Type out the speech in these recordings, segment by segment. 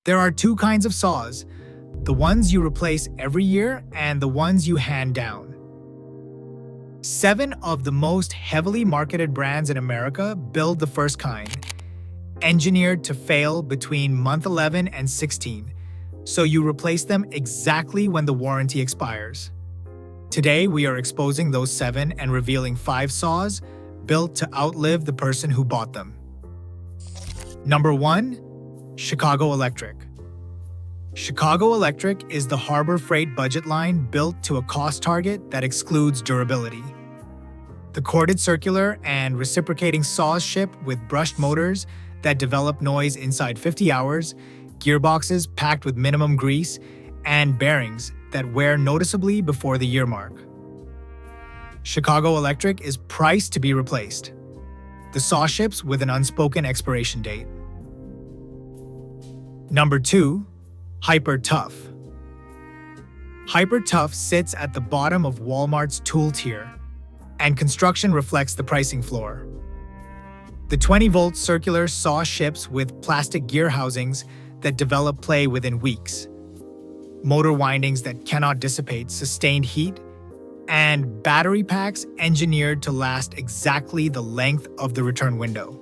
There are two kinds of saws, the ones you replace every year and the ones you hand down. 7 of the most heavily marketed brands in America build the first kind, engineered to fail between month 11 and 16, so you replace them exactly when the warranty expires. Today, we are exposing those 7 and revealing 5 saws built to outlive the person who bought them. Number 1. Chicago Electric. Chicago Electric is the Harbor Freight budget line built to a cost target that excludes durability. The corded circular and reciprocating saws ship with brushed motors that develop noise inside 50 hours, gearboxes packed with minimum grease, and bearings that wear noticeably before the year mark. Chicago Electric is priced to be replaced. The saw ships with an unspoken expiration date. Number 2. Hyper Tough. Hyper Tough sits at the bottom of Walmart's tool tier, and construction reflects the pricing floor. The 20-volt circular saw ships with plastic gear housings that develop play within weeks, motor windings that cannot dissipate sustained heat, and battery packs engineered to last exactly the length of the return window.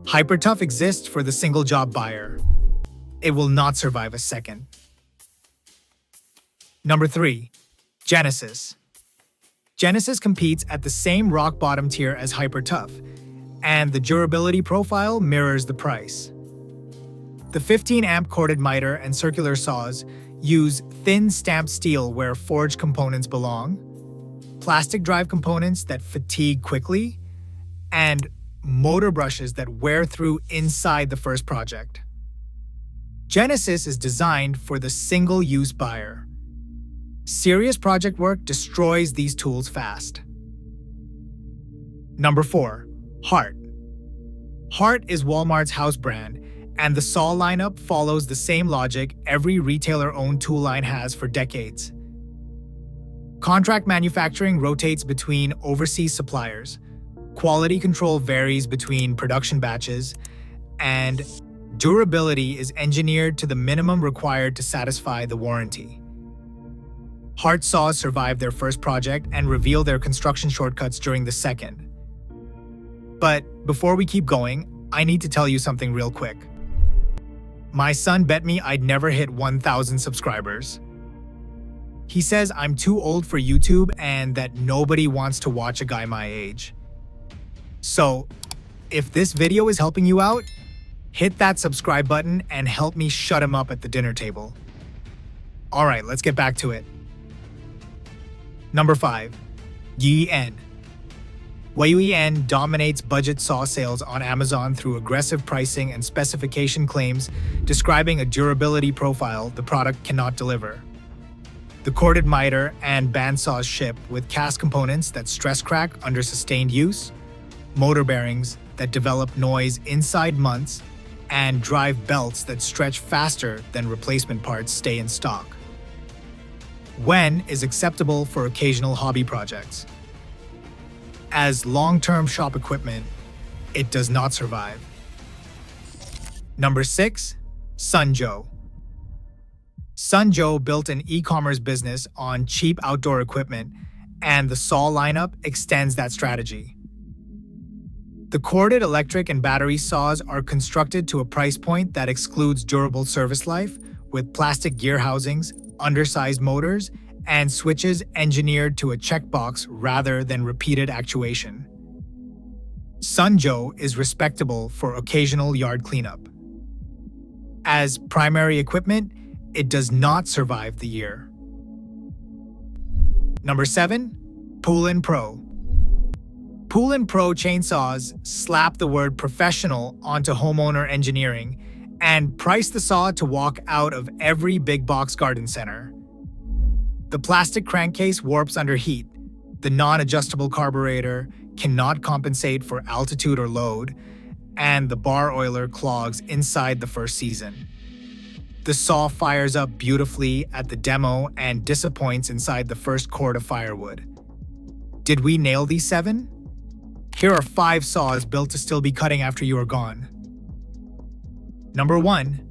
Hyper Tough exists for the single-job buyer. It will not survive a second. Number 3. Genesis. Genesis competes at the same rock-bottom tier as Hyper Tough, and the durability profile mirrors the price. The 15-amp corded miter and circular saws use thin stamped steel where forged components belong, plastic drive components that fatigue quickly, and motor brushes that wear through inside the first project. Genesis is designed for the single-use buyer. Serious project work destroys these tools fast. Number 4. Hart. Hart is Walmart's house brand, and the saw lineup follows the same logic every retailer-owned tool line has for decades. Contract manufacturing rotates between overseas suppliers, quality control varies between production batches, and durability is engineered to the minimum required to satisfy the warranty. Hart saws survive their first project and reveal their construction shortcuts during the second. But before we keep going, I need to tell you something real quick. My son bet me I'd never hit 1,000 subscribers. He says I'm too old for YouTube and that nobody wants to watch a guy my age. So, if this video is helping you out, hit that subscribe button and help me shut him up at the dinner table. Alright, let's get back to it. Number 5. Yuen. Yuen dominates budget saw sales on Amazon through aggressive pricing and specification claims describing a durability profile the product cannot deliver. The corded miter and bandsaws ship with cast components that stress crack under sustained use, motor bearings that develop noise inside months, and drive belts that stretch faster than replacement parts stay in stock. Yuen is acceptable for occasional hobby projects. As long-term shop equipment, it does not survive. Number 6. Sunjo. Sunjo built an e-commerce business on cheap outdoor equipment, and the saw lineup extends that strategy. The corded electric and battery saws are constructed to a price point that excludes durable service life, with plastic gear housings, undersized motors, and switches engineered to a checkbox rather than repeated actuation. Sunjo is respectable for occasional yard cleanup. As primary equipment, it does not survive the year. Number 7. Poolin Pro. Poolin Pro chainsaws slap the word professional onto homeowner engineering and price the saw to walk out of every big box garden center. The plastic crankcase warps under heat, the non-adjustable carburetor cannot compensate for altitude or load, and the bar oiler clogs inside the first season. The saw fires up beautifully at the demo and disappoints inside the first cord of firewood. Did we nail these 7? Here are 5 saws built to still be cutting after you are gone. Number 1.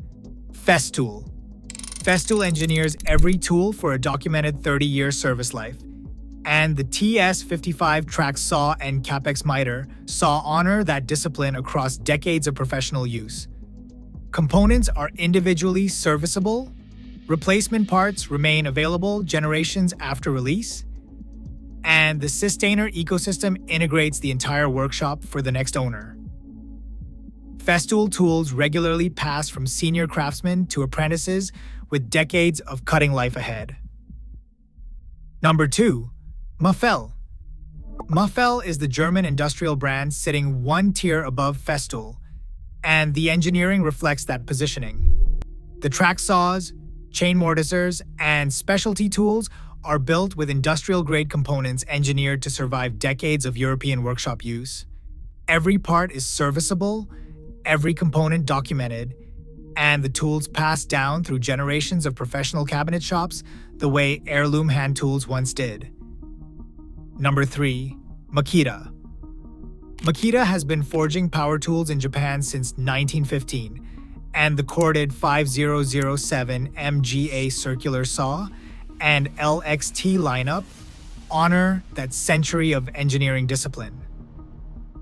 Festool. Festool engineers every tool for a documented 30-year service life. And the TS55 track saw and Capex miter saw honor that discipline across decades of professional use. Components are individually serviceable, replacement parts remain available generations after release, and the Sustainer ecosystem integrates the entire workshop for the next owner. Festool tools regularly pass from senior craftsmen to apprentices with decades of cutting life ahead. Number 2. Muffel. Muffel is the German industrial brand sitting one tier above Festool, and the engineering reflects that positioning. The track saws, chain mortisers, and specialty tools are built with industrial-grade components engineered to survive decades of European workshop use. Every part is serviceable, every component documented, and the tools passed down through generations of professional cabinet shops the way heirloom hand tools once did. Number 3. Makita. Makita has been forging power tools in Japan since 1915, and the corded 5007 MGA circular saw and LXT lineup honor that century of engineering discipline.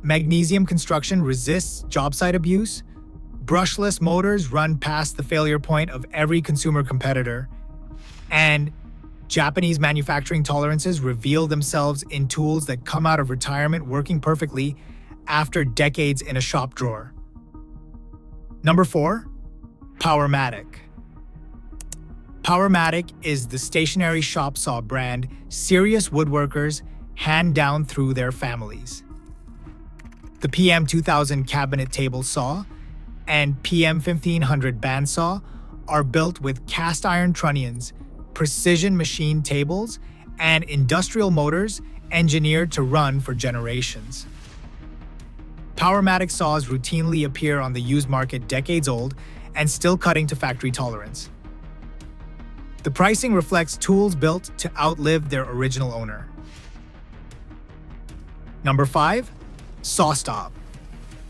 Magnesium construction resists job site abuse, brushless motors run past the failure point of every consumer competitor, and Japanese manufacturing tolerances reveal themselves in tools that come out of retirement working perfectly after decades in a shop drawer. Number 4. Powermatic. Powermatic is the stationary shop saw brand serious woodworkers hand down through their families. The PM2000 cabinet table saw and PM1500 bandsaw are built with cast iron trunnions, precision machine tables, and industrial motors engineered to run for generations. Powermatic saws routinely appear on the used market decades old and still cutting to factory tolerance. The pricing reflects tools built to outlive their original owner. Number 5. SawStop.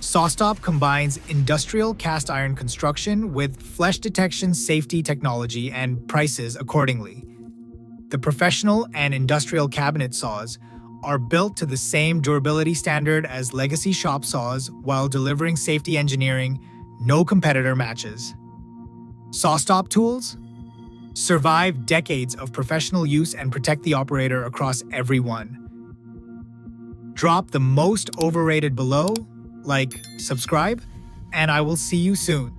SawStop combines industrial cast iron construction with flesh detection safety technology and prices accordingly. The professional and industrial cabinet saws are built to the same durability standard as legacy shop saws while delivering safety engineering no competitor matches. SawStop tools survive decades of professional use and protect the operator across every one. Drop the most overrated below, like, subscribe, and I will see you soon.